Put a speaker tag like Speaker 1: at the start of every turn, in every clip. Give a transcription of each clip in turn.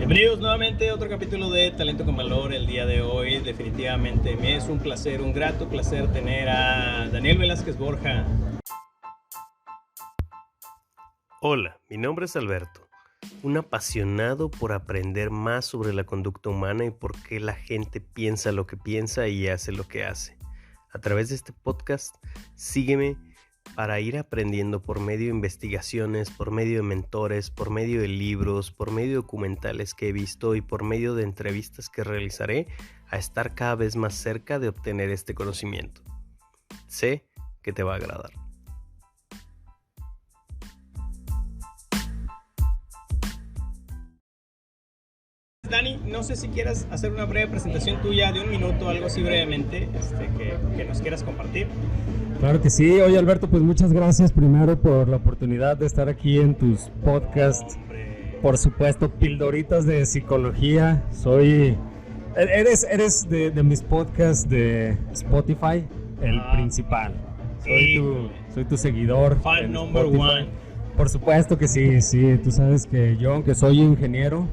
Speaker 1: Bienvenidos nuevamente a otro capítulo de Talento con Valor. El día de hoy definitivamente me es un placer, un grato placer tener a Daniel Velázquez Borja.
Speaker 2: Hola, mi nombre es Alberto, un apasionado por aprender más sobre la conducta humana y por qué la gente piensa lo que piensa y hace lo que hace. A través de este podcast, sígueme para ir aprendiendo por medio de investigaciones, por medio de mentores, por medio de libros, por medio de documentales que he visto y por medio de entrevistas que realizaré a estar cada vez más cerca de obtener este conocimiento. Sé que te va a agradar.
Speaker 1: Dani, no sé si quieras hacer una breve presentación tuya de un minuto, algo así brevemente, que nos quieras compartir.
Speaker 3: Claro que sí. Oye, Alberto, pues muchas gracias primero por la oportunidad de estar aquí en tus podcasts. Por supuesto, pildoritas de psicología. Eres de mis podcasts de Spotify, el principal. Soy tu seguidor.
Speaker 1: Fan number one.
Speaker 3: Por supuesto que sí. Tú sabes que yo, aunque soy ingeniero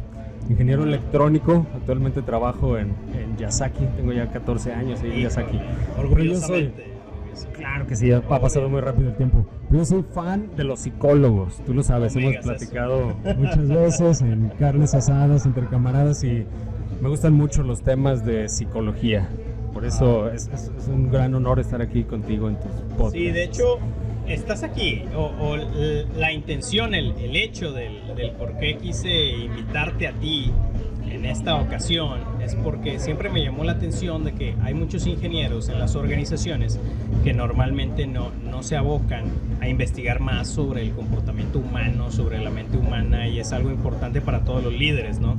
Speaker 3: electrónico, actualmente trabajo en Yasaki. Tengo ya 14 años en Yasaki.
Speaker 1: Orgullosamente.
Speaker 3: Claro que sí, ha pasado muy rápido el tiempo. Yo soy fan de los psicólogos, tú lo sabes, hemos platicado muchas veces en carnes asadas, entre camaradas, y me gustan mucho los temas de psicología. Por eso es un gran honor estar aquí contigo en tus podcasts.
Speaker 1: Sí, de hecho, estás aquí, o la intención, el hecho del por qué quise invitarte a ti en esta ocasión es porque siempre me llamó la atención de que hay muchos ingenieros en las organizaciones que normalmente no se abocan a investigar más sobre el comportamiento humano, sobre la mente humana, y es algo importante para todos los líderes, ¿no?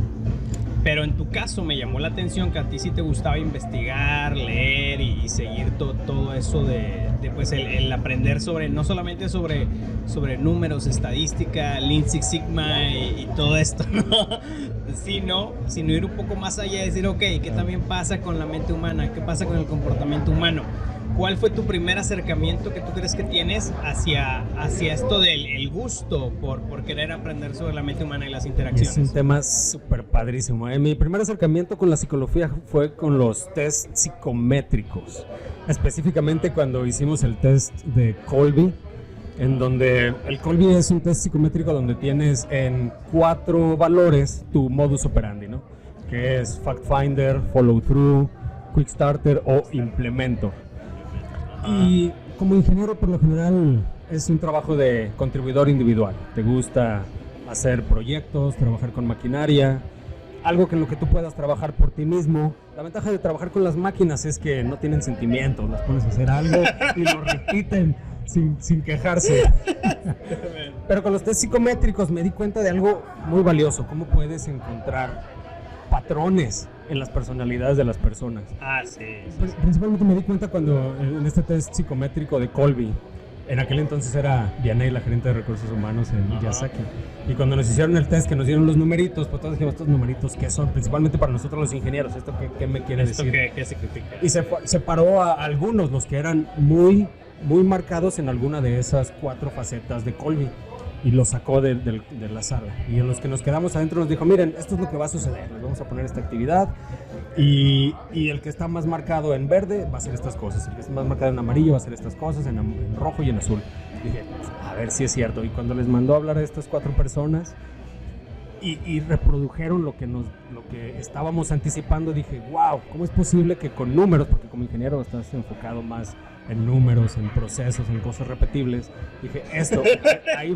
Speaker 1: Pero en tu caso me llamó la atención que a ti sí te gustaba investigar, leer y seguir todo eso de pues el aprender sobre, no solamente sobre números, estadística, Lean Six Sigma y todo esto, ¿no? sino ir un poco más allá y decir, ok, ¿qué también pasa con la mente humana? ¿Qué pasa con el comportamiento humano? ¿Cuál fue tu primer acercamiento que tú crees que tienes hacia esto del gusto por querer aprender sobre la mente humana y las interacciones?
Speaker 3: Es un tema súper padrísimo. Mi primer acercamiento con la psicología fue con los test psicométricos. Específicamente cuando hicimos el test de Kolbe, en donde el Kolbe es un test psicométrico donde tienes en 4 valores tu modus operandi, ¿no? Que es Fact Finder, Follow Through, Quick Starter o Implemento. Y como ingeniero, por lo general, es un trabajo de contribuidor individual. Te gusta hacer proyectos, trabajar con maquinaria, algo en lo que tú puedas trabajar por ti mismo. La ventaja de trabajar con las máquinas es que no tienen sentimientos, las pones a hacer algo y lo repiten sin quejarse. Pero con los test psicométricos me di cuenta de algo muy valioso: cómo puedes encontrar patrones en las personalidades de las personas.
Speaker 1: Sí.
Speaker 3: Principalmente me di cuenta cuando en este test psicométrico de Kolbe, en aquel entonces era Vianey, la gerente de recursos humanos en Yasaki, y cuando nos hicieron el test, que nos dieron los numeritos, pues todos dijimos, estos numeritos, ¿qué son? Principalmente para nosotros los ingenieros, ¿esto qué me quiere decir?
Speaker 1: ¿Qué significa?
Speaker 3: Y separó a algunos, los que eran muy marcados en alguna de esas 4 facetas de Kolbe, y lo sacó de la sala. Y en los que nos quedamos adentro nos dijo, miren, esto es lo que va a suceder, les vamos a poner esta actividad, y el que está más marcado en verde va a hacer estas cosas, el que está más marcado en amarillo va a hacer estas cosas, en rojo y en azul. Y dije, a ver si es cierto. Y cuando les mandó a hablar a estas 4 personas y reprodujeron lo que estábamos anticipando, dije, wow, ¿cómo es posible que con números, porque como ingeniero estás enfocado más en números, en procesos, en cosas repetibles? Dije, esto, ahí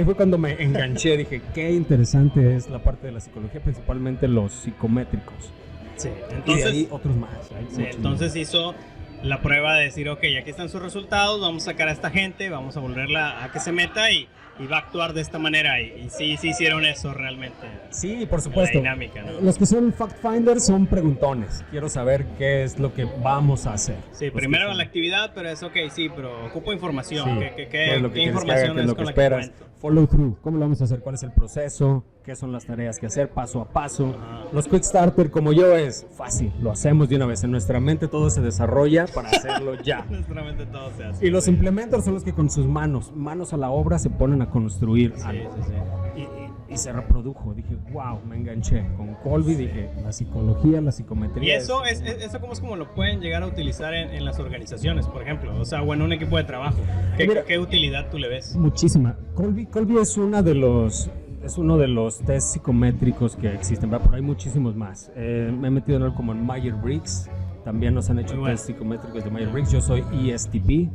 Speaker 3: fue cuando me enganché. Dije, qué interesante es la parte de la psicología, principalmente los psicométricos.
Speaker 1: Sí,
Speaker 3: entonces, y de ahí otros más.
Speaker 1: Entonces más. Hizo la prueba de decir, ok, aquí están sus resultados, vamos a sacar a esta gente, vamos a volverla a que se meta y va a actuar de esta manera. Y sí hicieron eso realmente.
Speaker 3: Sí, por supuesto.
Speaker 1: La dinámica, ¿no?
Speaker 3: Los que son fact finders son preguntones. Quiero saber qué es lo que vamos a hacer.
Speaker 1: Sí, primero la actividad, pero es ok, sí, pero ocupo información.
Speaker 3: Sí.
Speaker 1: ¿Qué información es
Speaker 3: lo que esperas? Follow through, ¿cómo lo vamos a hacer? ¿Cuál es el proceso? ¿Qué son las tareas que hacer paso a paso? Los quick starter, como yo, es fácil, lo hacemos de una vez. En nuestra mente todo se desarrolla para hacerlo ya.
Speaker 1: En nuestra mente todo se hace.
Speaker 3: Y los implementors son los que con sus manos a la obra se ponen a construir algo.
Speaker 1: Sí.
Speaker 3: y se reprodujo. Dije, wow, me enganché. Con Kolbe dije, la psicología, la psicometría.
Speaker 1: Y eso cómo es como lo pueden llegar a utilizar en las organizaciones, por ejemplo. O sea, o en un equipo de trabajo. ¿Qué utilidad tú le ves?
Speaker 3: Muchísima. Kolbe es uno de los test psicométricos que existen, ¿verdad? Pero hay muchísimos más. Me he metido en algo como en Myers-Briggs. También nos han hecho test psicométricos de Myers-Briggs. Yo soy ESTP.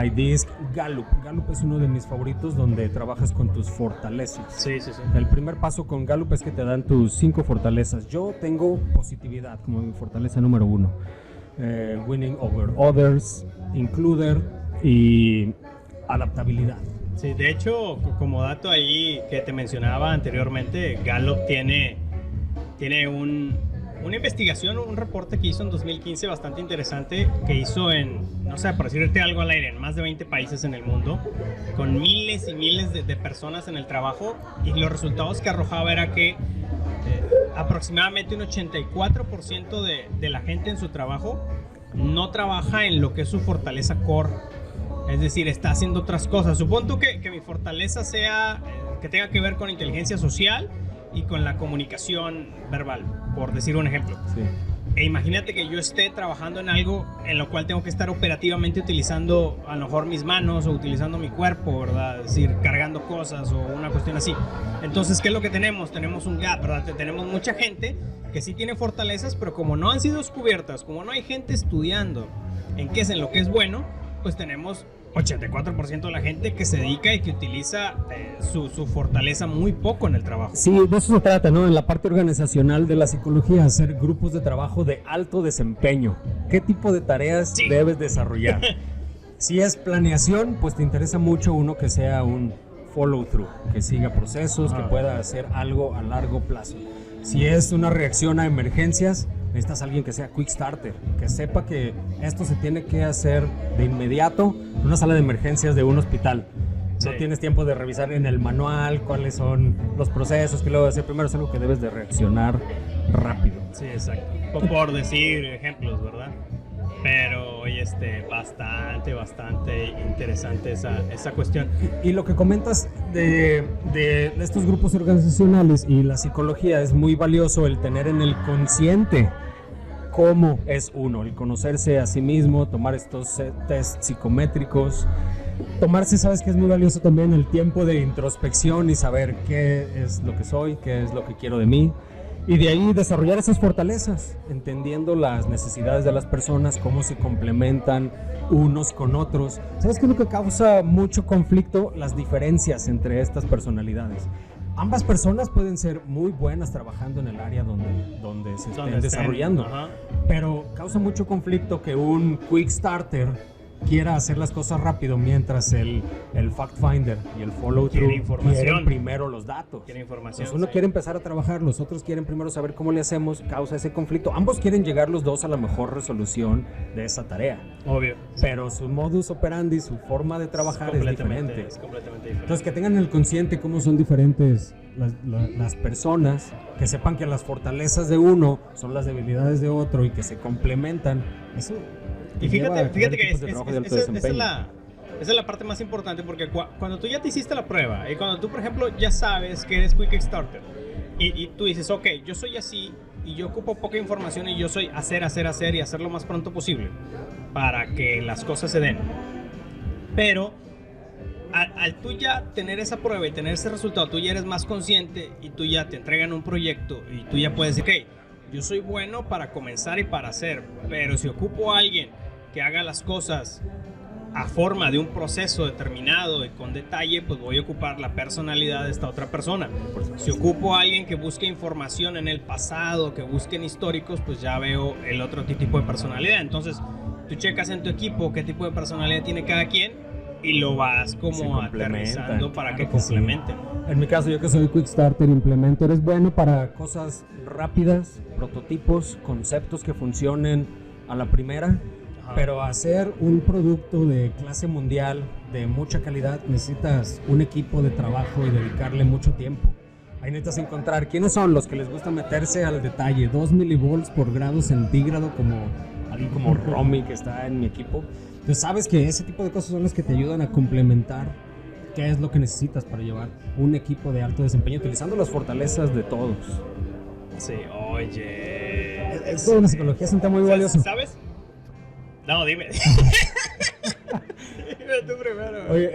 Speaker 3: IDISC, Gallup. Gallup es uno de mis favoritos, donde trabajas con tus fortalezas.
Speaker 1: Sí.
Speaker 3: El primer paso con Gallup es que te dan tus 5 fortalezas. Yo tengo positividad como mi fortaleza número 1. Winning over others, includer y adaptabilidad.
Speaker 1: Sí, de hecho, como dato ahí que te mencionaba anteriormente, Gallup tiene una investigación, un reporte que hizo en 2015 bastante interesante, que hizo en, no sé, por decirte algo al aire, en más de 20 países en el mundo, con miles y miles de personas en el trabajo, y los resultados que arrojaba era que aproximadamente un 84% de la gente en su trabajo no trabaja en lo que es su fortaleza core, es decir, está haciendo otras cosas. Supón tú que mi fortaleza sea, que tenga que ver con inteligencia social y con la comunicación verbal, por decir un ejemplo.
Speaker 3: Sí.
Speaker 1: E imagínate que yo esté trabajando en algo en lo cual tengo que estar operativamente utilizando a lo mejor mis manos o utilizando mi cuerpo, ¿verdad? Es decir, cargando cosas o una cuestión así. Entonces, ¿qué es lo que tenemos? Tenemos un gap, ¿verdad? Tenemos mucha gente que sí tiene fortalezas, pero como no han sido descubiertas, como no hay gente estudiando en lo que es bueno, pues tenemos 84% de la gente que se dedica y que utiliza su fortaleza muy poco en el trabajo.
Speaker 3: Sí, de eso se trata, ¿no? En la parte organizacional de la psicología, hacer grupos de trabajo de alto desempeño. ¿Qué tipo de tareas debes desarrollar? Si es planeación, pues te interesa mucho uno que sea un follow-through, que siga procesos, que pueda hacer algo a largo plazo. Si es una reacción a emergencias, necesitas a alguien que sea quick starter, que sepa que esto se tiene que hacer de inmediato en una sala de emergencias de un hospital. Sí. No tienes tiempo de revisar en el manual cuáles son los procesos que luego hacer. Primero es algo que debes de reaccionar rápido.
Speaker 1: Sí, exacto. Por decir ejemplos, ¿verdad? Pero oye, bastante interesante esa cuestión.
Speaker 3: Y lo que comentas de estos grupos organizacionales y la psicología, es muy valioso el tener en el consciente cómo es uno, el conocerse a sí mismo, tomar estos test psicométricos, tomarse, sabes que es muy valioso también el tiempo de introspección y saber qué es lo que soy, qué es lo que quiero de mí. Y de ahí desarrollar esas fortalezas, entendiendo las necesidades de las personas, cómo se complementan unos con otros. ¿Sabes qué es lo que causa mucho conflicto? Las diferencias entre estas personalidades. Ambas personas pueden ser muy buenas trabajando en el área donde se estén desarrollando, pero causa mucho conflicto que un quick starter quiera hacer las cosas rápido, mientras el fact finder y el follow through quieren primero los datos.
Speaker 1: Quiere información.
Speaker 3: Entonces uno quiere empezar a trabajar, los otros quieren primero saber cómo le hacemos, causa ese conflicto. Ambos quieren llegar los dos a la mejor resolución de esa tarea.
Speaker 1: Obvio.
Speaker 3: Pero su modus operandi, su forma de trabajar es diferente.
Speaker 1: Es completamente diferente.
Speaker 3: Entonces que tengan en el consciente cómo son diferentes las personas, que sepan que las fortalezas de uno son las debilidades de otro y que se complementan. Eso.
Speaker 1: Y fíjate que esa es la parte más importante, porque cuando tú ya te hiciste la prueba y cuando tú, por ejemplo, ya sabes que eres quick starter y tú dices, ok, yo soy así y yo ocupo poca información y yo soy hacer y hacer lo más pronto posible para que las cosas se den. Pero al tú ya tener esa prueba y tener ese resultado, tú ya eres más consciente y tú ya te entregan un proyecto y tú ya puedes decir, ok, yo soy bueno para comenzar y para hacer, pero si ocupo a alguien que haga las cosas a forma de un proceso determinado y con detalle, pues voy a ocupar la personalidad de esta otra persona. Si ocupo a alguien que busque información en el pasado, que busquen históricos, pues ya veo el otro tipo de personalidad. Entonces, tú checas en tu equipo qué tipo de personalidad tiene cada quien y lo vas como aterrizando para que complementen.
Speaker 3: En mi caso, yo que soy quick starter, implemento, eres bueno para cosas rápidas, prototipos, conceptos que funcionen a la primera. Pero hacer un producto de clase mundial, de mucha calidad, necesitas un equipo de trabajo y dedicarle mucho tiempo. Ahí necesitas encontrar quiénes son los que les gusta meterse al detalle. 2 milivolts por grado centígrado, como alguien como Romy, que está en mi equipo. Entonces sabes que ese tipo de cosas son las que te ayudan a complementar qué es lo que necesitas para llevar un equipo de alto desempeño utilizando las fortalezas de todos.
Speaker 1: Sí, oye.
Speaker 3: Es toda una psicología, es un tema muy valioso.
Speaker 1: ¿Sabes? No, dime. Dime tú primero.
Speaker 3: Oye,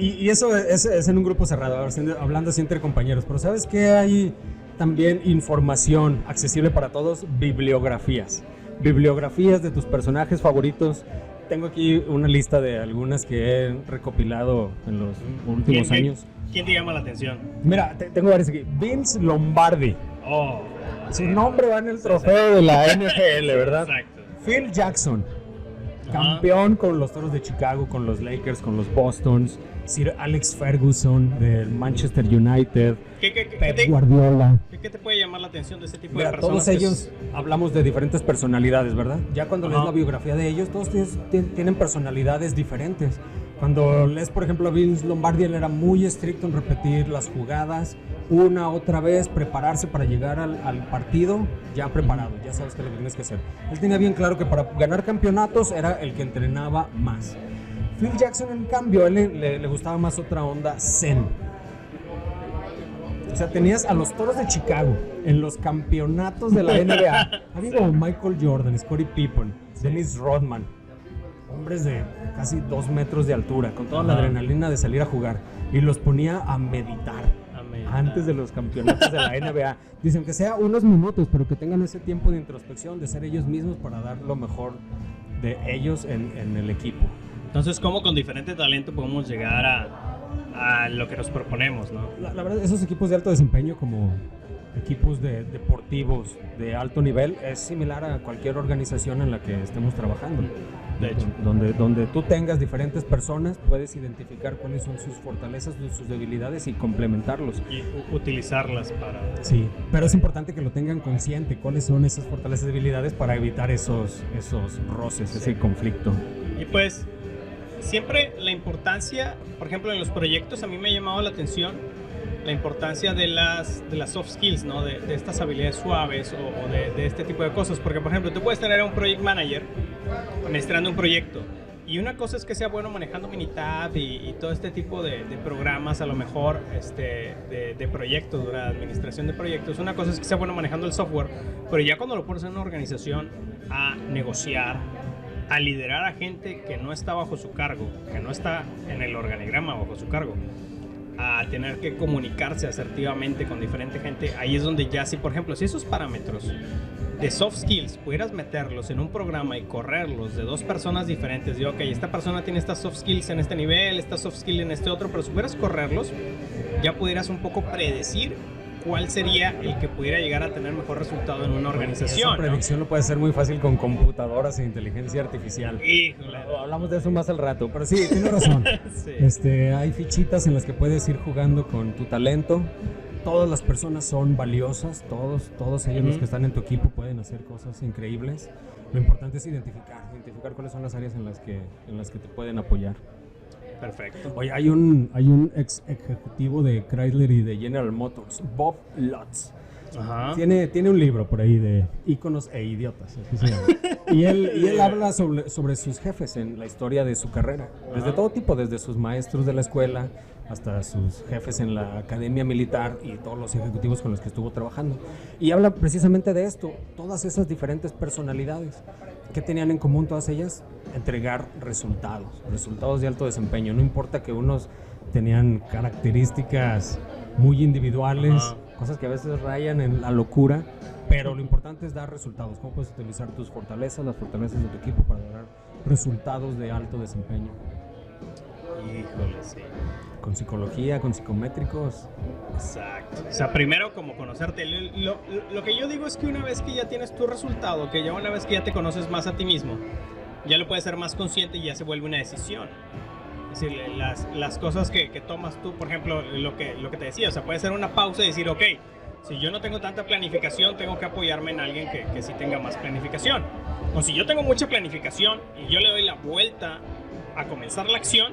Speaker 3: y eso es en un grupo cerrado, hablando así entre compañeros. Pero ¿sabes qué? Hay también información accesible para todos, bibliografías. Bibliografías de tus personajes favoritos. Tengo aquí una lista de algunas que he recopilado en los últimos años.
Speaker 1: ¿Quién te llama la atención?
Speaker 3: Mira, tengo varios aquí. Vince Lombardi.
Speaker 1: Oh.
Speaker 3: Su nombre va en el trofeo de la NFL, ¿verdad?
Speaker 1: Exacto.
Speaker 3: Phil Jackson, campeón con los Toros de Chicago, con los Lakers, con los Bostons. Sir Alex Ferguson del Manchester United. Pep Guardiola.
Speaker 1: ¿Qué te puede llamar la atención de ese tipo
Speaker 3: Mira,
Speaker 1: de personas?
Speaker 3: todos ellos hablamos de diferentes personalidades, ¿verdad? Ya cuando lees la biografía de ellos, todos tienen personalidades diferentes. Cuando lees, por ejemplo, a Vince Lombardi, él era muy estricto en repetir las jugadas otra vez, prepararse para llegar al partido ya preparado, ya sabes qué es lo que tienes que hacer. Él tenía bien claro que para ganar campeonatos era el que entrenaba más. Phil Jackson, en cambio, a él le gustaba más otra onda zen. O sea, tenías a los Toros de Chicago en los campeonatos de la NBA. Había como Michael Jordan, Scottie Pippen, Dennis Rodman. Hombres de casi 2 metros de altura, con toda la adrenalina de salir a jugar. Y los ponía a meditar antes de los campeonatos de la NBA. Dicen que sea unos minutos, pero que tengan ese tiempo de introspección, de ser ellos mismos para dar lo mejor de ellos en el equipo.
Speaker 1: Entonces, ¿cómo con diferente talento podemos llegar a lo que nos proponemos, ¿no?
Speaker 3: La verdad, esos equipos de alto desempeño, como equipos deportivos de alto nivel, es similar a cualquier organización en la que estemos trabajando.
Speaker 1: De hecho.
Speaker 3: Donde tú tengas diferentes personas, puedes identificar cuáles son sus fortalezas, sus debilidades y complementarlos.
Speaker 1: Y utilizarlas para...
Speaker 3: Sí, pero es importante que lo tengan consciente, cuáles son esas fortalezas y debilidades para evitar esos roces, ese conflicto.
Speaker 1: Y pues, siempre la importancia, por ejemplo, en los proyectos, a mí me ha llamado la atención la importancia de las soft skills, ¿no? De estas habilidades suaves o de este tipo de cosas. Porque, por ejemplo, tú puedes tener a un project manager administrando un proyecto. Y una cosa es que sea bueno manejando Minitab y todo este tipo de programas, a lo mejor de proyectos, de administración de proyectos. Una cosa es que sea bueno manejando el software, pero ya cuando lo pones en una organización a negociar, a liderar a gente que no está bajo su cargo, que no está en el organigrama bajo su cargo, a tener que comunicarse asertivamente con diferente gente, ahí es donde ya, si por ejemplo, si esos parámetros de soft skills pudieras meterlos en un programa y correrlos de 2 personas diferentes, de ok, esta persona tiene estas soft skills en este nivel, esta soft skill en este otro, pero si pudieras correrlos, ya pudieras un poco predecir cuál sería el que pudiera llegar a tener mejor resultado en una organización.
Speaker 3: Esa predicción lo puede ser muy fácil con computadoras e inteligencia artificial.
Speaker 1: Híjole.
Speaker 3: Hablamos de eso más al rato, pero sí, tienes razón.
Speaker 1: Sí.
Speaker 3: Hay fichitas en las que puedes ir jugando con tu talento. Todas las personas son valiosas, todos ellos los que están en tu equipo pueden hacer cosas increíbles. Lo importante es identificar cuáles son las áreas en las que te pueden apoyar.
Speaker 1: Perfecto.
Speaker 3: Oye, hay un ex ejecutivo de Chrysler y de General Motors, Bob Lutz.
Speaker 1: Ajá.
Speaker 3: Tiene un libro por ahí de íconos e idiotas, así se llama. y él habla sobre sus jefes en la historia de su carrera, desde todo tipo, desde sus maestros de la escuela hasta sus jefes en la academia militar y todos los ejecutivos con los que estuvo trabajando. Y habla precisamente de esto, todas esas diferentes personalidades. ¿Qué tenían en común todas ellas? Entregar resultados de alto desempeño. No importa que unos tenían características muy individuales, cosas que a veces rayan en la locura, pero lo importante es dar resultados. ¿Cómo puedes utilizar tus fortalezas, las fortalezas de tu equipo para dar resultados de alto desempeño?
Speaker 1: Híjole, sí.
Speaker 3: Con psicología, con psicométricos.
Speaker 1: Exacto. O sea, primero como conocerte. Lo que yo digo es que una vez que ya tienes tu resultado, que ya una vez que ya te conoces más a ti mismo, ya lo puedes ser más consciente y ya se vuelve una decisión. Es decir, las cosas que tomas tú, por ejemplo, lo que te decía, o sea, puede ser una pausa y decir, ok, si yo no tengo tanta planificación, tengo que apoyarme en alguien que sí tenga más planificación. O si yo tengo mucha planificación y yo le doy la vuelta a comenzar la acción,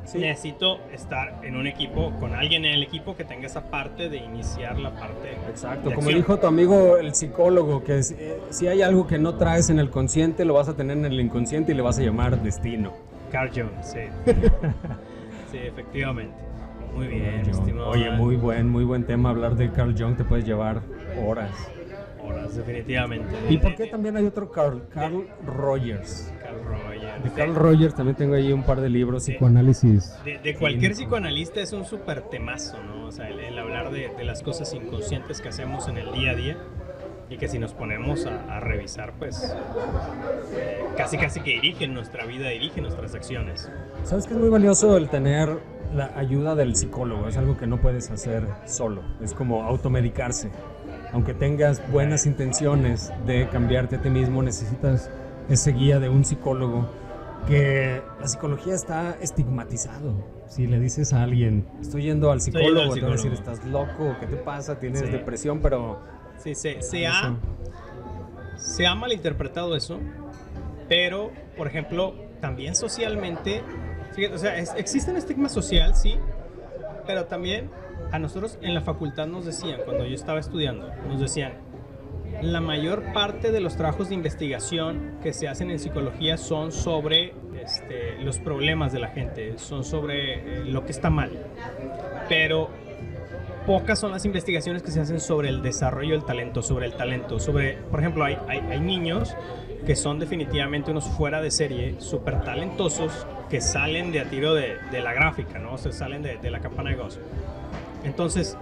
Speaker 1: sí, necesito estar en un equipo, con alguien en el equipo que tenga esa parte de iniciar la parte.
Speaker 3: Exacto, como dijo tu amigo el psicólogo, que si hay algo que no traes en el consciente, lo vas a tener en el inconsciente y le vas a llamar destino.
Speaker 1: Carl Jung, sí. sí, efectivamente. Muy bien, estimado.
Speaker 3: Oye, muy buen tema. Hablar de Carl Jung te puedes llevar horas.
Speaker 1: Horas, definitivamente.
Speaker 3: ¿Y por qué también hay otro Carl Rogers?
Speaker 1: Carl Rogers.
Speaker 3: De Carl Rogers también tengo ahí un par de libros, psicoanálisis.
Speaker 1: De cualquier psicoanalista es un súper temazo, ¿no? O sea, el hablar de las cosas inconscientes que hacemos en el día a día y que si nos ponemos a revisar, pues casi que dirigen nuestra vida, dirigen nuestras acciones.
Speaker 3: ¿Sabes que es muy valioso el tener la ayuda del psicólogo? Es algo que no puedes hacer solo, es como automedicarse. Aunque tengas buenas intenciones de cambiarte a ti mismo, necesitas ese guía de un psicólogo, que la psicología está estigmatizado. Si le dices a alguien, estoy yendo al psicólogo, te van a decir, estás loco, ¿qué te pasa? Tienes depresión, pero...
Speaker 1: Sí, se ha malinterpretado eso, pero, por ejemplo, también socialmente, fíjate, o sea, existe un estigma social, sí, pero también a nosotros en la facultad nos decían, cuando yo estaba estudiando, nos decían, la mayor parte de los trabajos de investigación que se hacen en psicología son sobre los problemas de la gente, son sobre lo que está mal, pero pocas son las investigaciones que se hacen sobre el desarrollo del talento, sobre, por ejemplo, hay niños que son definitivamente unos fuera de serie, súper talentosos, que salen de a tiro de la gráfica, ¿no? O sea, salen de la campana de Gauss. Entonces,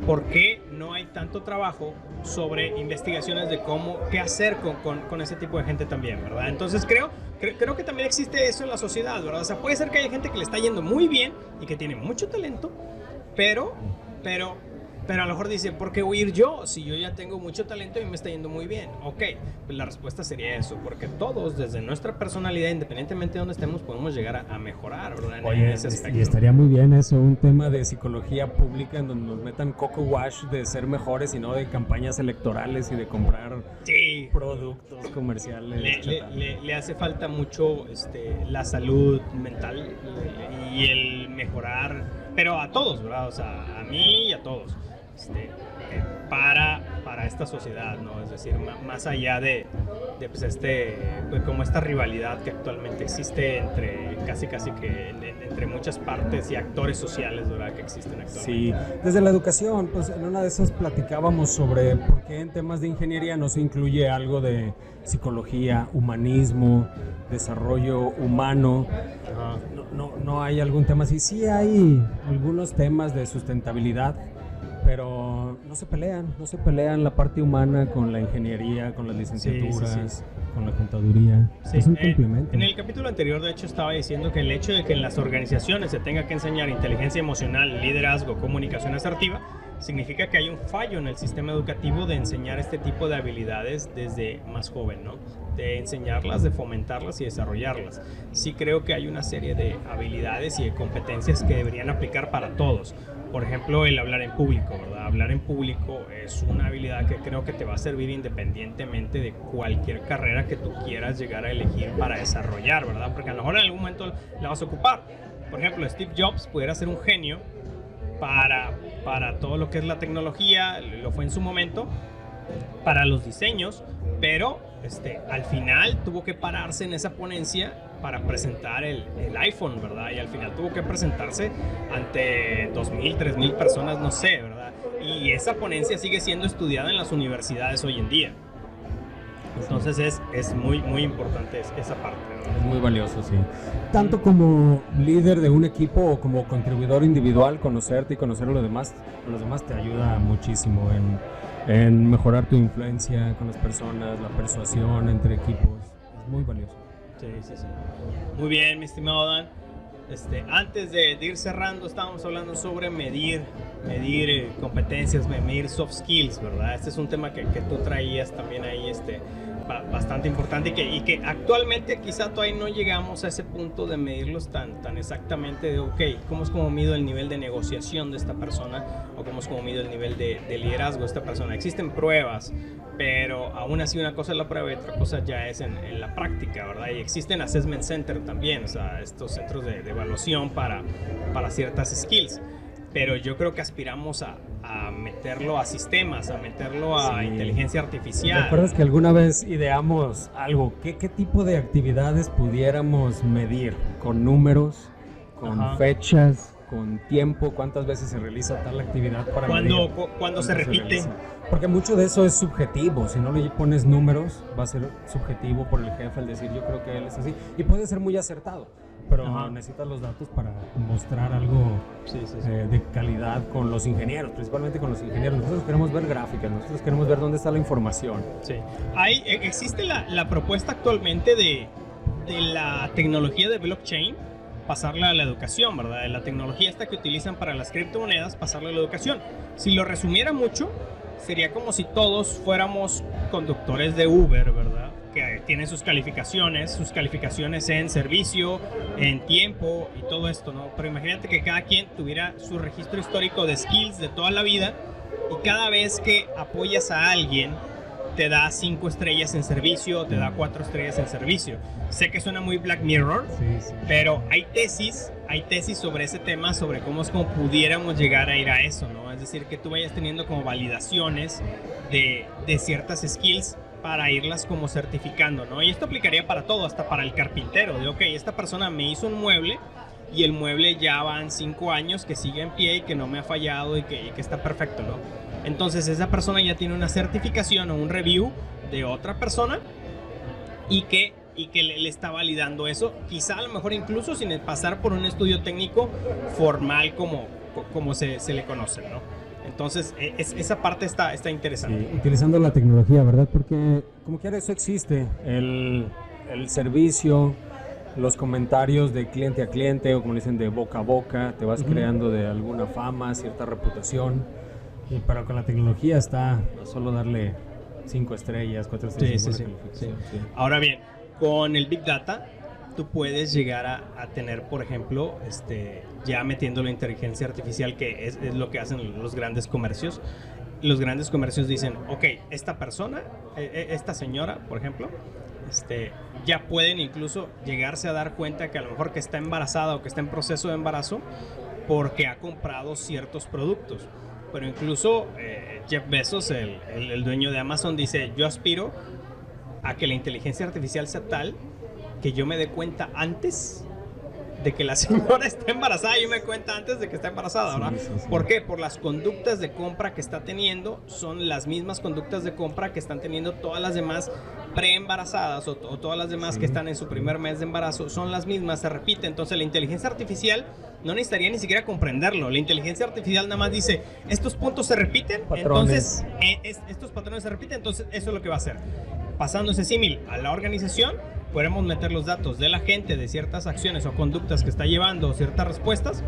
Speaker 1: ¿por qué no hay tanto trabajo sobre investigaciones de qué hacer con ese tipo de gente también, ¿verdad? Entonces creo que también existe eso en la sociedad, ¿verdad? O sea, puede ser que haya gente que le está yendo muy bien y que tiene mucho talento, pero a lo mejor dice, ¿por qué huir yo? Si yo ya tengo mucho talento y me está yendo muy bien. Ok, pues la respuesta sería eso, porque todos, desde nuestra personalidad, independientemente de donde estemos, podemos llegar a mejorar, ¿verdad?
Speaker 3: Oye,
Speaker 1: ese aspecto.
Speaker 3: Y estaría muy bien eso, un tema de psicología pública en donde nos metan coco wash de ser mejores y no de campañas electorales y de comprar productos comerciales.
Speaker 1: Le hace falta mucho la salud mental y el mejorar, pero a todos, ¿verdad? O sea, a mí y a todos. Para esta sociedad, ¿no? Es decir, más allá de pues como esta rivalidad que actualmente existe entre casi que entre muchas partes y actores sociales, ¿verdad? Que existen actualmente.
Speaker 3: Sí, desde la educación, pues en una de esas platicábamos sobre por qué en temas de ingeniería no se incluye algo de psicología, humanismo, desarrollo humano. No hay algún tema así. Sí hay algunos temas de sustentabilidad, pero no se pelean la parte humana con la ingeniería, con las licenciaturas, con la contaduría.
Speaker 1: Sí.
Speaker 3: Es un complemento.
Speaker 1: En el capítulo anterior, de hecho, estaba diciendo que el hecho de que en las organizaciones se tenga que enseñar inteligencia emocional, liderazgo, comunicación asertiva, significa que hay un fallo en el sistema educativo de enseñar este tipo de habilidades desde más joven, ¿no? De enseñarlas, de fomentarlas y desarrollarlas. Sí creo que hay una serie de habilidades y de competencias que deberían aplicar para todos. Por ejemplo, el hablar en público, ¿verdad? Hablar en público es una habilidad que creo que te va a servir independientemente de cualquier carrera que tú quieras llegar a elegir para desarrollar, ¿verdad? Porque a lo mejor en algún momento la vas a ocupar. Por ejemplo, Steve Jobs pudiera ser un genio para todo lo que es la tecnología, lo fue en su momento, para los diseños, pero al final tuvo que pararse en esa ponencia para presentar el iPhone, ¿verdad? Y al final tuvo que presentarse ante 2,000, 3,000 personas, no sé, ¿verdad? Y esa ponencia sigue siendo estudiada en las universidades hoy en día. Entonces es muy importante esa parte, ¿no?
Speaker 3: Es muy valioso, sí. Tanto como líder de un equipo o como contribuidor individual, conocerte y conocer a los demás te ayuda muchísimo en mejorar tu influencia con las personas, la persuasión entre equipos. Es muy valioso.
Speaker 1: Sí. Muy bien, mi estimado Dan. Antes de ir cerrando, estábamos hablando sobre medir competencias, medir soft skills, ¿verdad? Este es un tema que tú traías también ahí, bastante importante y que actualmente quizá todavía no llegamos a ese punto de medirlos tan exactamente de, ok, ¿cómo es como mido el nivel de negociación de esta persona? O ¿cómo es como mido el nivel de liderazgo de esta persona? Existen pruebas, pero aún así una cosa es la prueba y otra cosa ya es en la práctica, ¿verdad? Y existen assessment centers también, o sea, estos centros de evaluación para ciertas skills. Pero yo creo que aspiramos a meterlo a sistemas, a meterlo a inteligencia artificial.
Speaker 3: ¿Te acuerdas que alguna vez ideamos algo? ¿Qué tipo de actividades pudiéramos medir con números con
Speaker 1: Ajá.
Speaker 3: fechas, con tiempo, cuántas veces se realiza tal actividad para medir
Speaker 1: Cuando se repite.
Speaker 3: realiza. Porque mucho de eso es subjetivo. Si no le pones números, va a ser subjetivo por el jefe al decir yo creo que él es así. Y puede ser muy acertado, pero
Speaker 1: Ajá.
Speaker 3: necesitas los datos para mostrar algo
Speaker 1: Sí.
Speaker 3: de calidad con los ingenieros, principalmente con los ingenieros. Nosotros queremos ver gráficas, nosotros queremos ver dónde está la información.
Speaker 1: Sí. Existe la propuesta actualmente de la tecnología de blockchain, pasarla a la educación, ¿verdad? De la tecnología esta que utilizan para las criptomonedas, pasarla a la educación. Si lo resumiera mucho, sería como si todos fuéramos conductores de Uber, ¿verdad? Que tienen sus calificaciones en servicio, en tiempo y todo esto, ¿no? Pero imagínate que cada quien tuviera su registro histórico de skills de toda la vida y cada vez que apoyas a alguien te da 5 estrellas en servicio, te da 4 estrellas en servicio. Sé que suena muy Black Mirror,
Speaker 3: Sí.
Speaker 1: pero hay tesis sobre ese tema, sobre cómo es como pudiéramos llegar a ir a eso, ¿no? Es decir, que tú vayas teniendo como validaciones de ciertas skills para irlas como certificando, ¿no? Y esto aplicaría para todo, hasta para el carpintero, de ok, esta persona me hizo un mueble y el mueble ya van 5 años que sigue en pie y que no me ha fallado y que está perfecto, ¿no? Entonces esa persona ya tiene una certificación o un review de otra persona y que le está validando eso, quizá a lo mejor incluso sin pasar por un estudio técnico formal como se le conoce, ¿no? Entonces esa parte está interesante.
Speaker 3: Sí, utilizando la tecnología, ¿verdad? Porque como quiera eso existe, el servicio, los comentarios de cliente a cliente o como dicen de boca a boca, te vas creando de alguna fama, cierta reputación, pero con la tecnología está solo darle 5 estrellas, 4 estrellas.
Speaker 1: Sí. Ahora bien, con el Big Data tú puedes llegar a tener, por ejemplo, ya metiendo la inteligencia artificial, que es lo que hacen los grandes comercios. Los grandes comercios dicen, ok, esta persona, esta señora, por ejemplo, ya pueden incluso llegarse a dar cuenta que a lo mejor que está embarazada o que está en proceso de embarazo porque ha comprado ciertos productos. Pero incluso Jeff Bezos, el dueño de Amazon, dice, yo aspiro a que la inteligencia artificial sea tal que yo me dé cuenta antes de que la señora está embarazada, yo me doy cuenta antes de que está embarazada, ¿verdad?
Speaker 3: Sí.
Speaker 1: ¿Por qué? Por las conductas de compra que está teniendo, son las mismas conductas de compra que están teniendo todas las demás preembarazadas o todas las demás que están en su primer mes de embarazo, son las mismas, se repite. Entonces la inteligencia artificial no necesitaría ni siquiera comprenderlo. La inteligencia artificial nada más dice, estos puntos se repiten,
Speaker 3: Patrones.
Speaker 1: entonces estos patrones se repiten, entonces eso es lo que va a hacer. Pasando ese símil a la organización, podemos meter los datos de la gente, de ciertas acciones o conductas que está llevando, ciertas respuestas,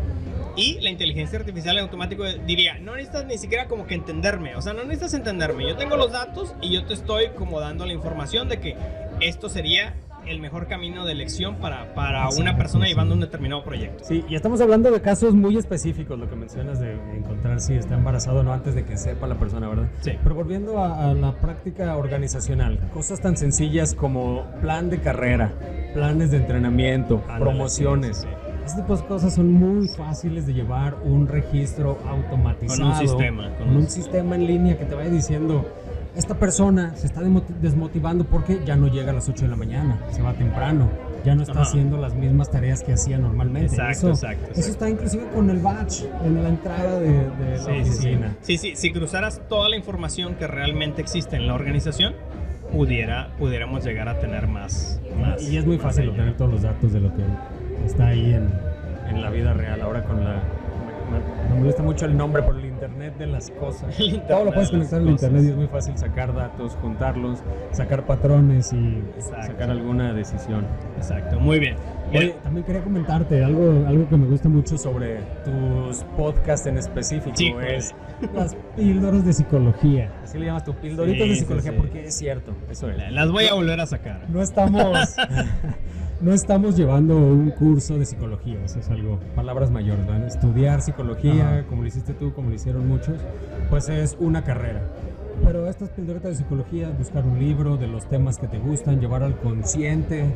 Speaker 1: y la inteligencia artificial en automático diría, no necesitas ni siquiera como que entenderme, o sea, no necesitas entenderme, yo tengo los datos y yo te estoy como dando la información de que esto sería el mejor camino de elección para una persona llevando un determinado proyecto.
Speaker 3: Sí, y estamos hablando de casos muy específicos, lo que mencionas de encontrar si está embarazado o no antes de que sepa la persona, ¿verdad?
Speaker 1: Sí.
Speaker 3: Pero volviendo a la práctica organizacional, cosas tan sencillas como plan de carrera, planes de entrenamiento,
Speaker 1: Ándale,
Speaker 3: promociones.
Speaker 1: sí.
Speaker 3: Este tipo de cosas son muy fáciles de llevar un registro automatizado.
Speaker 1: Con un sistema.
Speaker 3: Con un sistema en línea que te vaya diciendo, esta persona se está desmotivando porque ya no llega a las 8 de la mañana, se va temprano, ya no está
Speaker 1: Ajá.
Speaker 3: haciendo las mismas tareas que hacía normalmente.
Speaker 1: Exacto.
Speaker 3: Eso está inclusive con el badge en la entrada de la oficina.
Speaker 1: Sí, si cruzaras toda la información que realmente existe en la organización, pudiéramos llegar a tener más.
Speaker 3: Y es muy fácil obtener todos los datos de lo que está ahí en la vida real. Ahora con me molesta mucho el nombre por el Internet de las cosas. Todo lo puedes conectar al Internet y es muy fácil sacar datos, juntarlos, sacar patrones y sacar alguna decisión.
Speaker 1: Exacto, muy bien.
Speaker 3: Oye, también quería comentarte algo que me gusta mucho sobre tus podcasts en específico.
Speaker 1: Sí,
Speaker 3: es las píldoras de psicología. Así le llamas tú, píldoritas de
Speaker 1: Sí,
Speaker 3: psicología,
Speaker 1: sí.
Speaker 3: porque es cierto, eso es.
Speaker 1: Las voy a volver a sacar.
Speaker 3: No estamos llevando un curso de psicología, eso es algo, palabras mayores, ¿verdad? Estudiar psicología, como lo hiciste tú, como lo hicieron muchos, pues es una carrera. Pero estas pildoritas de psicología, buscar un libro de los temas que te gustan, llevar al consciente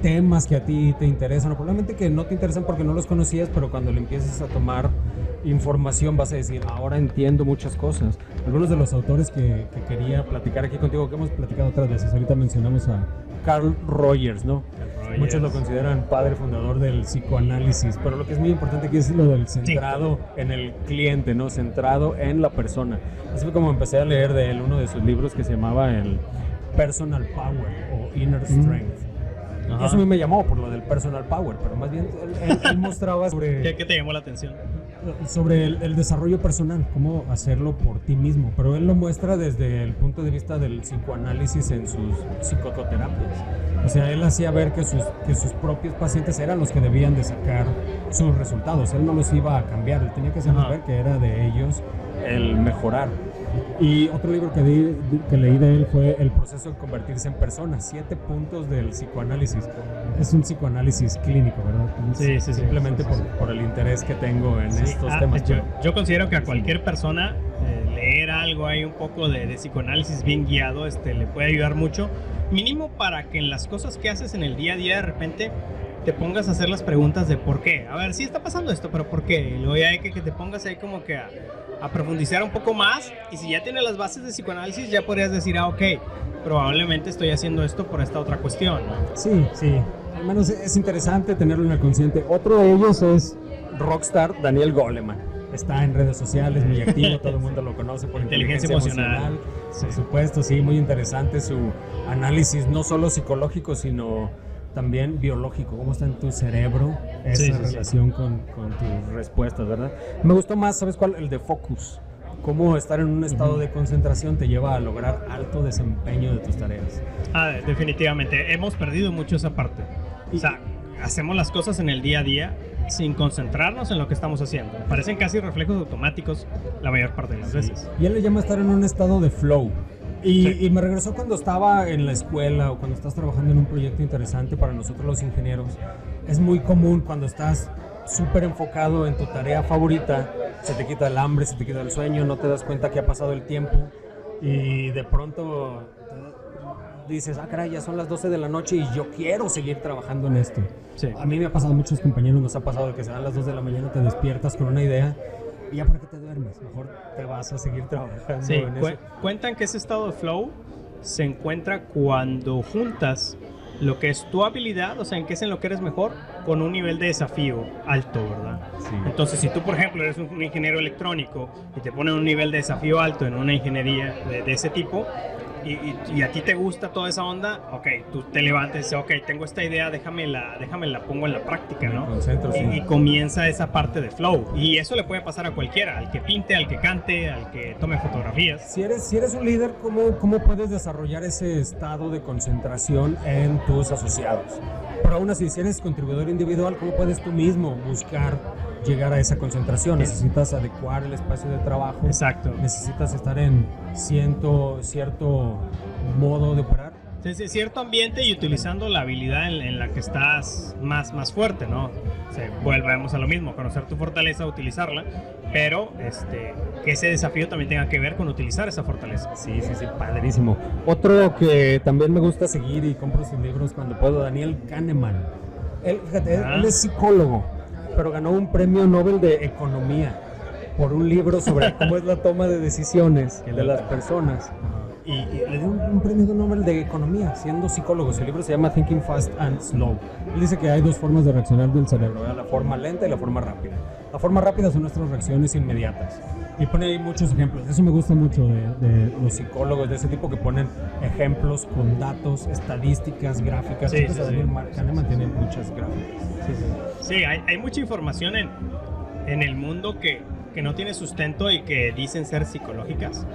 Speaker 3: temas que a ti te interesan, o probablemente que no te interesan porque no los conocías, pero cuando le empieces a tomar información vas a decir, ahora entiendo muchas cosas. Algunos de los autores que quería platicar aquí contigo, que hemos platicado otras veces, ahorita mencionamos a Carl Rogers, ¿no? Muchos lo consideran padre fundador del psicoanálisis, pero lo que es muy importante aquí es lo del centrado en el cliente, ¿no? Centrado en la persona. Así fue como empecé a leer de él uno de sus libros que se llamaba el Personal Power o Inner Strength. Y eso a mí me llamó por lo del Personal Power, pero más bien él mostraba sobre...
Speaker 1: ¿Qué te llamó la atención?
Speaker 3: Sobre el desarrollo personal, cómo hacerlo por ti mismo, pero él lo muestra desde el punto de vista del psicoanálisis en sus psicoterapias. O sea, él hacía ver que sus propios pacientes eran los que debían de sacar sus resultados, él no los iba a cambiar, él tenía que hacerles ver que era de ellos el mejorar. Y otro libro que leí de él fue El proceso de convertirse en persona, 7 puntos del psicoanálisis. Es un psicoanálisis clínico, ¿verdad?
Speaker 1: Sí.
Speaker 3: Simplemente por el interés que tengo en estos temas.
Speaker 1: Yo considero que a cualquier persona leer algo ahí un poco de psicoanálisis bien guiado le puede ayudar mucho, mínimo para que en las cosas que haces en el día a día de repente te pongas a hacer las preguntas de por qué. A ver, sí está pasando esto, pero ¿por qué? Y luego ya hay que te pongas ahí como que a profundizar un poco más, y si ya tienes las bases de psicoanálisis ya podrías decir, ok, probablemente estoy haciendo esto por esta otra cuestión, ¿no?
Speaker 3: Sí, al menos es interesante tenerlo en el consciente. Otro de ellos es rockstar Daniel Goleman. Está en redes sociales, muy activo, todo el mundo lo conoce por inteligencia emocional. Por supuesto, sí, muy interesante su análisis, no solo psicológico, sino también biológico, cómo está en tu cerebro esa relación con tus respuestas, ¿verdad? Me gustó más, ¿sabes cuál? El de Focus. Cómo estar en un estado de concentración te lleva a lograr alto desempeño de tus tareas.
Speaker 1: Definitivamente, hemos perdido mucho esa parte. O sea, hacemos las cosas en el día a día sin concentrarnos en lo que estamos haciendo. Parecen casi reflejos automáticos la mayor parte de las veces.
Speaker 3: Y él le llama estar en un estado de flow. Y me regresó cuando estaba en la escuela o cuando estás trabajando en un proyecto interesante para nosotros los ingenieros. Es muy común cuando estás súper enfocado en tu tarea favorita, se te quita el hambre, se te quita el sueño, no te das cuenta que ha pasado el tiempo y de pronto dices, caray, ya son las 12 de la noche y yo quiero seguir trabajando en esto. Sí. A mí me ha pasado, a muchos compañeros nos ha pasado que se dan las 2 de la mañana, te despiertas con una idea y ya para qué te duermes, mejor te vas a seguir trabajando en eso.
Speaker 1: Cuentan que ese estado de flow se encuentra cuando juntas lo que es tu habilidad, o sea, en qué es en lo que eres mejor, con un nivel de desafío alto, ¿verdad? Sí. Entonces, si tú, por ejemplo, eres un ingeniero electrónico y te ponen un nivel de desafío alto en una ingeniería de ese tipo, y a ti te gusta toda esa onda, ok, tú te levantas y dices, ok, tengo esta idea, déjame la pongo en la práctica, ¿no? Y comienza esa parte de flow. Y eso le puede pasar a cualquiera, al que pinte, al que cante, al que tome fotografías.
Speaker 3: Si eres un líder, ¿cómo puedes desarrollar ese estado de concentración en tus asociados? Pero aún así, si eres contribuidor individual, ¿cómo puedes tú mismo buscar llegar a esa concentración? Necesitas adecuar el espacio de trabajo.
Speaker 1: Exacto.
Speaker 3: Necesitas estar en cierto modo de operar.
Speaker 1: Sí, cierto ambiente y utilizando la habilidad en la que estás más fuerte, ¿no? Volvemos a lo mismo, conocer tu fortaleza, utilizarla, pero que ese desafío también tenga que ver con utilizar esa fortaleza.
Speaker 3: Sí, padrísimo. Otro que también me gusta seguir y compro sus libros cuando puedo, Daniel Kahneman. Él es psicólogo, pero ganó un premio Nobel de Economía por un libro sobre cómo es la toma de decisiones de las personas. Y le dio un premio Nobel de Economía siendo psicólogo. Su libro se llama Thinking Fast and Slow. Él dice que hay 2 formas de reaccionar del cerebro, ¿verdad? La forma lenta y la forma rápida. La forma rápida son nuestras reacciones inmediatas. Y pone ahí muchos ejemplos. Eso me gusta mucho de los psicólogos de ese tipo, que ponen ejemplos con datos, estadísticas, gráficas. Daniel Kahneman tiene muchas gráficas.
Speaker 1: Sí, hay mucha información en el mundo que no tiene sustento y que dicen ser psicológicas,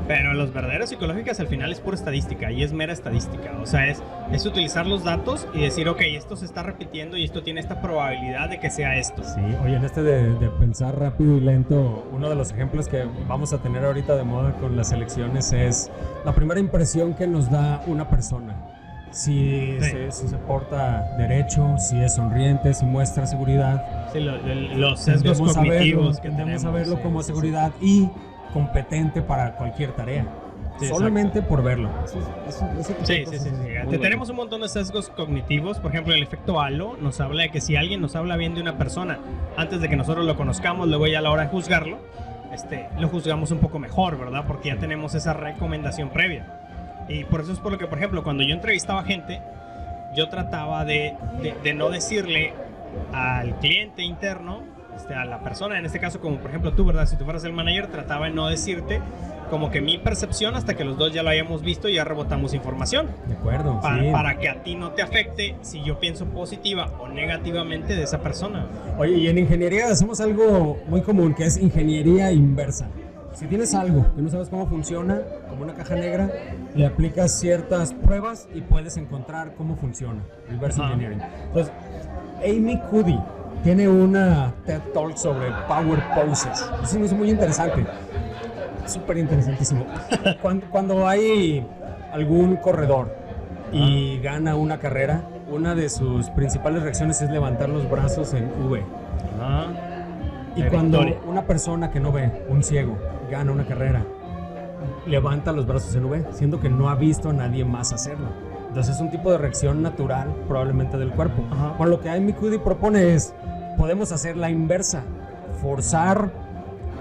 Speaker 1: pero los verdaderos psicológicas al final es pura estadística y es mera estadística, o sea, es utilizar los datos y decir, ok, esto se está repitiendo y esto tiene esta probabilidad de que sea esto.
Speaker 3: Sí, oye, en de pensar rápido y lento, uno de los ejemplos que vamos a tener ahorita de moda con las elecciones es la primera impresión que nos da una persona. Si se porta derecho, si es sonriente, si muestra seguridad.
Speaker 1: Sí, los sesgos cognitivos que
Speaker 3: tendemos
Speaker 1: tenemos.
Speaker 3: A verlo como seguridad y competente para cualquier tarea.
Speaker 1: Sí,
Speaker 3: solamente por verlo.
Speaker 1: Sí. Tenemos un montón de sesgos cognitivos. Por ejemplo, el efecto halo nos habla de que si alguien nos habla bien de una persona antes de que nosotros lo conozcamos, luego ya a la hora de juzgarlo, lo juzgamos un poco mejor, ¿verdad? Porque ya tenemos esa recomendación previa. Y por eso es por lo que, por ejemplo, cuando yo entrevistaba gente, yo trataba de no decirle al cliente interno, a la persona, en este caso como por ejemplo tú, ¿verdad? Si tú fueras el manager, trataba de no decirte como que mi percepción hasta que los dos ya lo hayamos visto y ya rebotamos información.
Speaker 3: De acuerdo,
Speaker 1: para que a ti no te afecte si yo pienso positiva o negativamente de esa persona.
Speaker 3: Oye, y en ingeniería hacemos algo muy común, que es ingeniería inversa. Si tienes algo que no sabes cómo funciona, como una caja negra, le aplicas ciertas pruebas y puedes encontrar cómo funciona. Reverse engineering. Entonces, Amy Cuddy tiene una TED Talk sobre Power Poses. Eso me hizo muy interesante. Súper interesantísimo. Cuando hay algún corredor y gana una carrera, una de sus principales reacciones es levantar los brazos en V. Y cuando una persona que no ve, un ciego, gana una carrera, levanta los brazos en V, siendo que no ha visto a nadie más hacerlo. Entonces es un tipo de reacción natural, probablemente del cuerpo. Por lo que Amy Cuddy propone es, podemos hacer la inversa, forzar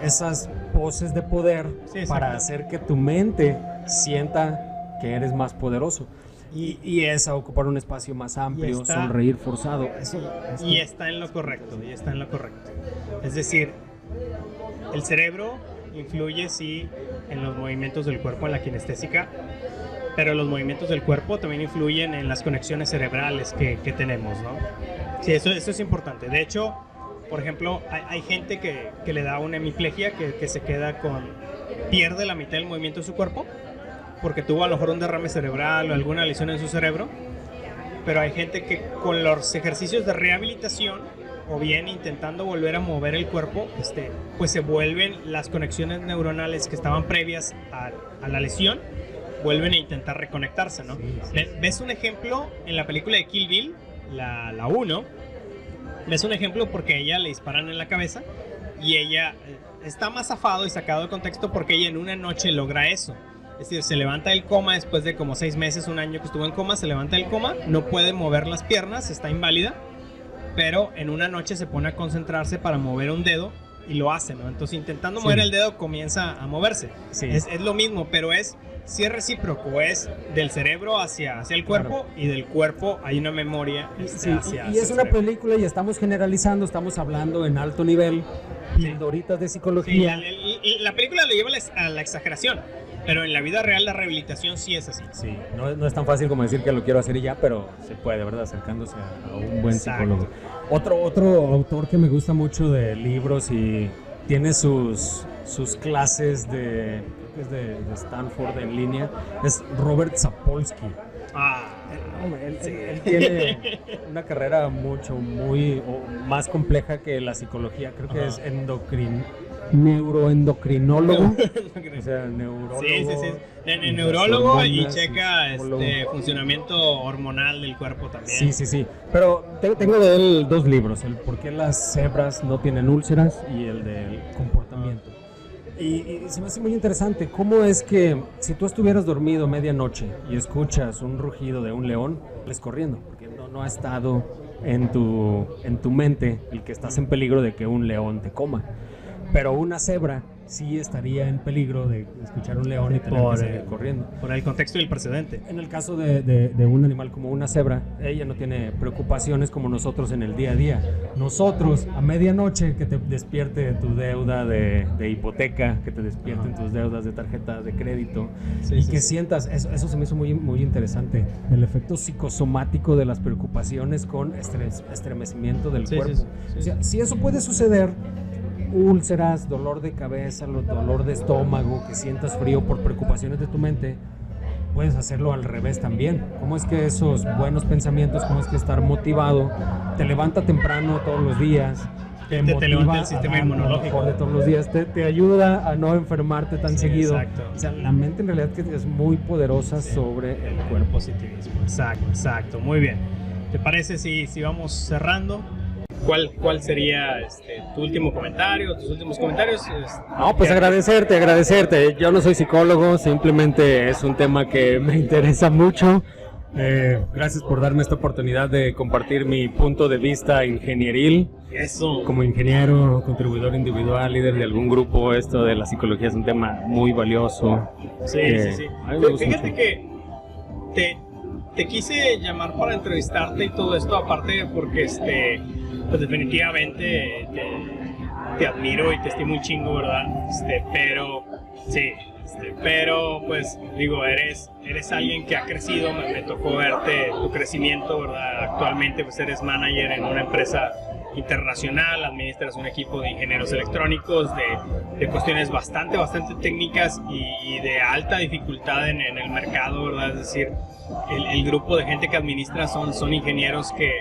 Speaker 3: esas poses de poder para hacer que tu mente sienta que eres más poderoso. Y es a ocupar un espacio más amplio, sonreír forzado.
Speaker 1: Y está en lo correcto, Es decir, el cerebro influye sí en los movimientos del cuerpo, en la kinestésica, pero los movimientos del cuerpo también influyen en las conexiones cerebrales que tenemos, ¿no? Sí, eso es importante. De hecho, por ejemplo, hay gente que le da una hemiplegia, que se queda pierde la mitad del movimiento de su cuerpo, porque tuvo a lo mejor un derrame cerebral o alguna lesión en su cerebro, pero hay gente que con los ejercicios de rehabilitación o bien intentando volver a mover el cuerpo, pues se vuelven las conexiones neuronales que estaban previas a la lesión, vuelven a intentar reconectarse, ¿no? ¿Ves un ejemplo en la película de Kill Bill, la 1? ¿Ves un ejemplo? Porque a ella le disparan en la cabeza y ella está más zafado y sacado de contexto porque ella en una noche logra eso. Es decir, se levanta del coma después de como 6 meses, un año que estuvo en coma, se levanta del coma, no puede mover las piernas, está inválida, pero en una noche se pone a concentrarse para mover un dedo y lo hace, ¿no? Entonces intentando mover el dedo comienza a moverse. Es lo mismo, pero es recíproco, es del cerebro hacia el cuerpo, y del cuerpo hay una memoria hacia
Speaker 3: y es una película y estamos generalizando, estamos hablando en alto nivel, pildoritas de psicología.
Speaker 1: La película lo lleva a la exageración, pero en la vida real la rehabilitación sí es así.
Speaker 3: Sí, no es tan fácil como decir que lo quiero hacer y ya, pero se puede, ¿verdad? Acercándose a un buen psicólogo. Otro autor que me gusta mucho de libros y tiene sus clases de Stanford en línea es Robert Sapolsky. Él tiene una carrera muy más compleja que la psicología. Creo que es neuroendocrinólogo. O sea, neurólogo.
Speaker 1: Sí. Neurólogo y checa funcionamiento hormonal del cuerpo también.
Speaker 3: Sí. Pero tengo de él 2 libros: el por qué las cebras no tienen úlceras y el del comportamiento. Y se me hace muy interesante cómo es que si tú estuvieras dormido medianoche y escuchas un rugido de un león, sales corriendo, porque no ha estado en tu mente el que estás en peligro de que un león te coma. Pero una cebra sí estaría en peligro de escuchar un león y tener que salir corriendo.
Speaker 1: Por el contexto y el precedente.
Speaker 3: En el caso de un animal como una cebra, ella no tiene preocupaciones como nosotros en el día a día. Nosotros, a medianoche, que te despierte tu deuda de hipoteca, que te despierten tus deudas de tarjeta de crédito, sientas, eso se me hizo muy, muy interesante, el efecto psicosomático de las preocupaciones con estremecimiento del cuerpo. O sea, si eso puede suceder, úlceras, dolor de cabeza, dolor de estómago, que sientas frío por preocupaciones de tu mente, puedes hacerlo al revés también. ¿Cómo es que esos buenos pensamientos, cómo es que estar motivado, te levanta temprano todos los días, te
Speaker 1: levanta el sistema inmunológico
Speaker 3: de todos los días, te ayuda a no enfermarte tan seguido?
Speaker 1: Exacto.
Speaker 3: O sea, la mente en realidad que es muy poderosa sobre el cuerpo.
Speaker 1: Positivismo. Exacto, muy bien. ¿Te parece si vamos cerrando? ¿Cuál sería tu último comentario, tus últimos comentarios?
Speaker 3: No, pues agradecerte. Yo no soy psicólogo, simplemente es un tema que me interesa mucho. Gracias por darme esta oportunidad de compartir mi punto de vista ingenieril.
Speaker 1: Eso.
Speaker 3: Como ingeniero, contribuidor individual, líder de algún grupo, esto de la psicología es un tema muy valioso.
Speaker 1: Sí.
Speaker 3: A mí me gusta
Speaker 1: Fíjate
Speaker 3: mucho.
Speaker 1: que te quise llamar para entrevistarte y todo esto, aparte porque pues definitivamente te admiro y te estimo un chingo, ¿verdad? Pero sí. Pero pues digo, eres alguien que ha crecido, me tocó verte tu crecimiento, ¿verdad? Actualmente pues eres manager en una empresa internacional, administras un equipo de ingenieros electrónicos, de cuestiones bastante técnicas y de alta dificultad en el mercado, ¿verdad? Es decir, el grupo de gente que administras son ingenieros que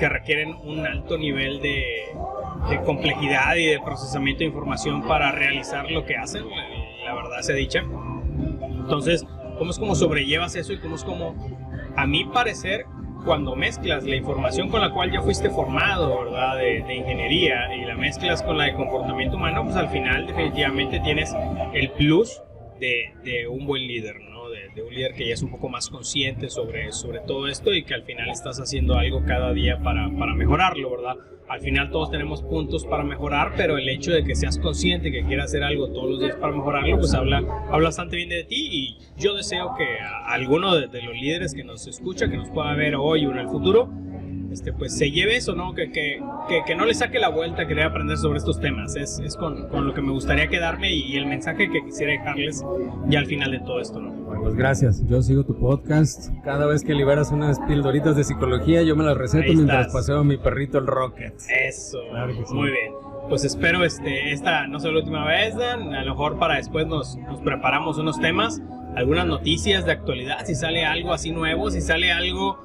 Speaker 1: requieren un alto nivel de complejidad y de procesamiento de información para realizar lo que hacen, la verdad sea dicha. Entonces, ¿cómo es como sobrellevas eso y cómo es como, a mi parecer, cuando mezclas la información con la cual ya fuiste formado, ¿verdad? De ingeniería y la mezclas con la de comportamiento humano, pues al final definitivamente tienes el plus de un buen líder, ¿no? De un líder que ya es un poco más consciente sobre todo esto y que al final estás haciendo algo cada día para mejorarlo, ¿verdad? Al final todos tenemos puntos para mejorar, pero el hecho de que seas consciente que quieras hacer algo todos los días para mejorarlo, pues habla bastante bien de ti, y yo deseo que a alguno de los líderes que nos escucha, que nos pueda ver hoy o en el futuro, pues se lleve eso, ¿no? Que no le saque la vuelta a querer aprender sobre estos temas. Es con lo que me gustaría quedarme y el mensaje que quisiera dejarles ya al final de todo esto, ¿no?
Speaker 3: Bueno, pues gracias. Yo sigo tu podcast. Cada vez que liberas unas pildoritas de psicología, yo me las receto
Speaker 1: Ahí
Speaker 3: mientras
Speaker 1: estás.
Speaker 3: paseo a mi perrito el Rocket.
Speaker 1: Eso,
Speaker 3: Claro que sí.
Speaker 1: muy bien. Pues espero esta no sea la última vez, Dan. A lo mejor para después nos preparamos unos temas, algunas noticias de actualidad, si sale algo así nuevo, si sale algo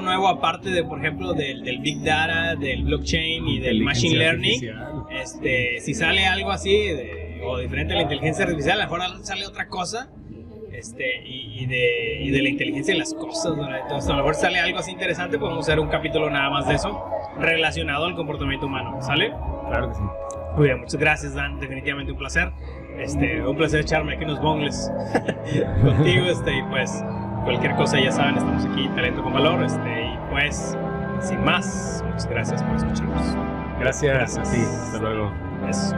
Speaker 1: nuevo aparte de, por ejemplo, del Big Data, del blockchain y del Machine Learning, si sale algo así o diferente a la inteligencia artificial, a lo mejor sale otra cosa, y de la inteligencia de las cosas, ¿verdad? Entonces a lo mejor sale algo así interesante, podemos hacer un capítulo nada más de eso relacionado al comportamiento humano, ¿sale?
Speaker 3: Claro que sí.
Speaker 1: Muy bien, muchas gracias, Dan, definitivamente un placer. Un placer echarme aquí unos bongles contigo, y pues cualquier cosa ya saben, estamos aquí, Talento con Valor, y pues sin más, muchas gracias por escucharnos.
Speaker 3: Gracias a ti. Hasta luego.
Speaker 1: Eso.